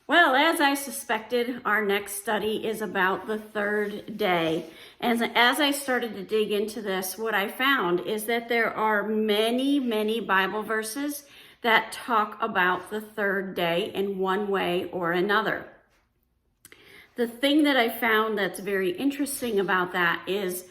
Well, as I suspected, our next study is about the third day. And as I started to dig into this, what I found is that there are many, many Bible verses that talk about the third day in one way or another. The thing that I found that's very interesting about that is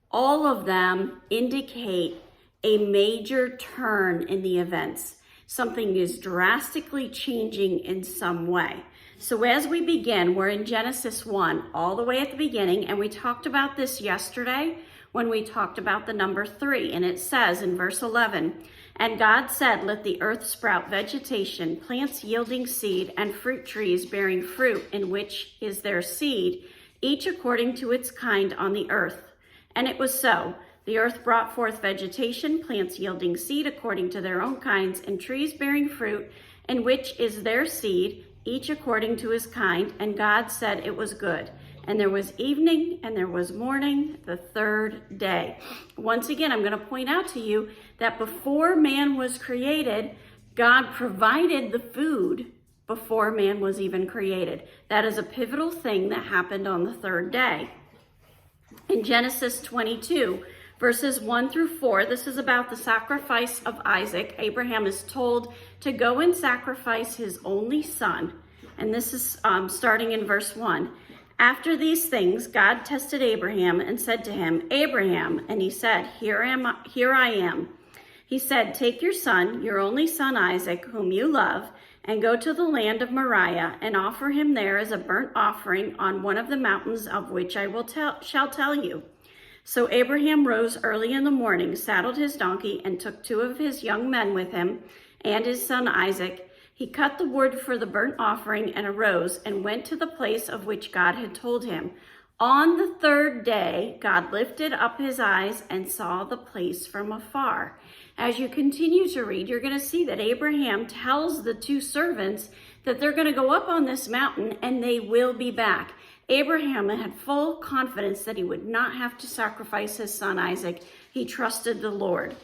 all of them indicate a major turn in the events. Something is drastically changing in some way. So as we begin, we're in Genesis 1, all the way at the beginning, and we talked about this yesterday when we talked about the number 3, and it says in verse 11, "And God said, let the earth sprout vegetation, plants yielding seed, and fruit trees bearing fruit, in which is their seed, each according to its kind on the earth. And it was so. The earth brought forth vegetation, plants yielding seed according to their own kinds, and trees bearing fruit, in which is their seed, each according to his kind. And God said it was good. And there was evening and there was morning, the third day." Once again, I'm going to point out to you that before man was created, God provided the food before man was even created. That is a pivotal thing that happened on the third day. In Genesis 22, verses 1 through 4, this is about the sacrifice of Isaac. Abraham is told to go and sacrifice his only son. And this is starting in verse 1. "After these things, God tested Abraham and said to him, 'Abraham,' and he said, 'Here I am.' He said, 'Take your son, your only son Isaac, whom you love, and go to the land of Moriah and offer him there as a burnt offering on one of the mountains of which I shall tell you.' So Abraham rose early in the morning, saddled his donkey, and took 2 of his young men with him and his son Isaac. He cut the wood for the burnt offering and arose and went to the place of which God had told him. On the third day, God lifted up his eyes and saw the place from afar." As you continue to read, you're going to see that Abraham tells the 2 servants that they're going to go up on this mountain and they will be back. Abraham had full confidence that he would not have to sacrifice his son Isaac. He trusted the Lord.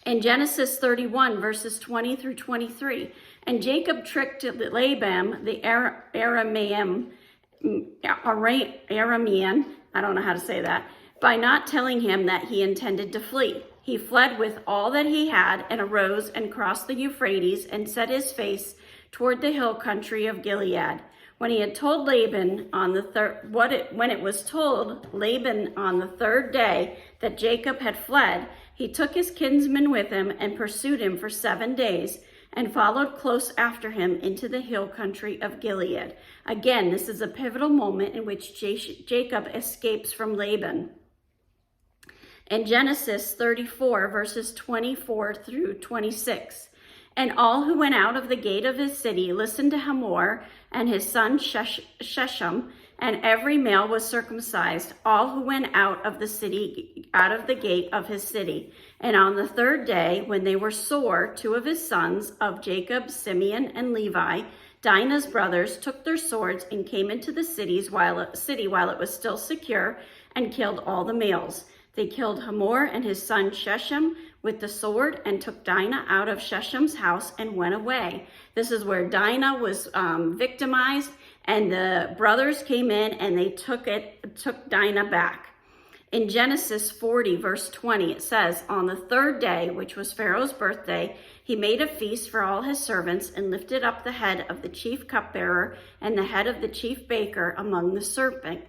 In Genesis 31, verses 20 through 23, "And Jacob tricked Laban, the Aramean, I don't know how to say that, by not telling him that he intended to flee. He fled with all that he had and arose and crossed the Euphrates and set his face toward the hill country of Gilead. When he had told Laban on the when it was told Laban on the third day that Jacob had fled, he took his kinsmen with him and pursued him for 7 days and followed close after him into the hill country of Gilead." Again, this is a pivotal moment in which Jacob escapes from Laban. In Genesis 34, verses 24 through 26, "And all who went out of the gate of his city listened to Hamor and his son Shechem, and every male was circumcised, all who went out of the gate of his city. And on the third day, when they were sore, 2 of his sons of Jacob, Simeon and Levi, Dinah's brothers, took their swords and came into the city while it was still secure, and killed all the males. They killed Hamor and his son Shechem with the sword and took Dinah out of Shechem's house and went away." This is where Dinah was victimized, and the brothers came in and they took Dinah back. In Genesis 40, verse 20, it says, "On the third day, which was Pharaoh's birthday, he made a feast for all his servants and lifted up the head of the chief cupbearer and the head of the chief baker among the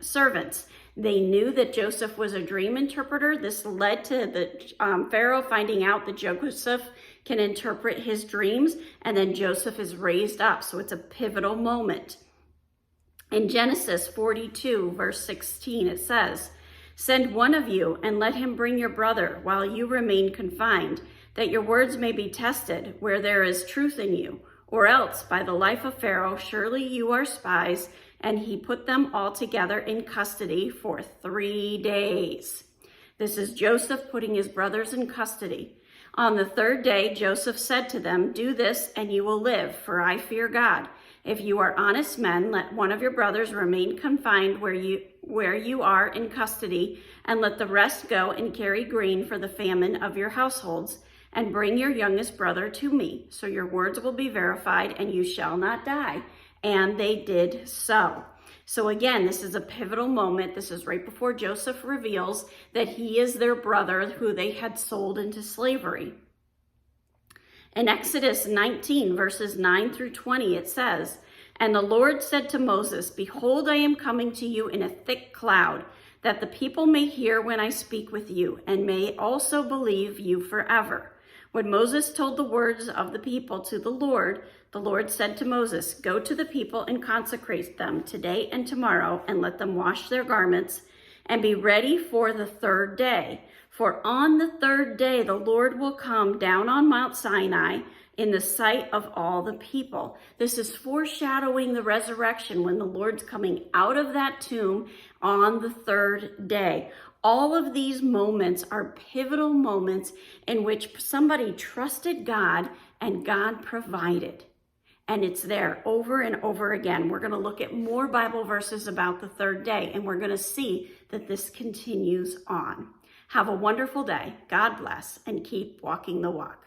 servants. They knew that Joseph was a dream interpreter. This led to the Pharaoh finding out that Joseph can interpret his dreams, and then Joseph is raised up. So it's a pivotal moment. In Genesis 42, verse 16, it says, "Send one of you and let him bring your brother while you remain confined, that your words may be tested where there is truth in you. Or else, by the life of Pharaoh, surely you are spies." And he put them all together in custody for 3 days. This is Joseph putting his brothers in custody. On the third day, Joseph said to them, "Do this and you will live, for I fear God. If you are honest men, let one of your brothers remain confined where you are in custody, and let the rest go and carry grain for the famine of your households, and bring your youngest brother to me. So your words will be verified and you shall not die." And they did so. So again, this is a pivotal moment. This is right before Joseph reveals that he is their brother who they had sold into slavery. In Exodus 19, verses 9 through 20, it says, "And the Lord said to Moses, Behold, I am coming to you in a thick cloud, that the people may hear when I speak with you, and may also believe you forever." When Moses told the words of the people to the Lord said to Moses, "Go to the people and consecrate them today and tomorrow, and let them wash their garments, and be ready for the third day. For on the third day the Lord will come down on Mount Sinai in the sight of all the people." This is foreshadowing the resurrection when the Lord's coming out of that tomb on the third day. All of these moments are pivotal moments in which somebody trusted God and God provided. And it's there over and over again. We're going to look at more Bible verses about the third day, and we're going to see that this continues on. Have a wonderful day. God bless, and keep walking the walk.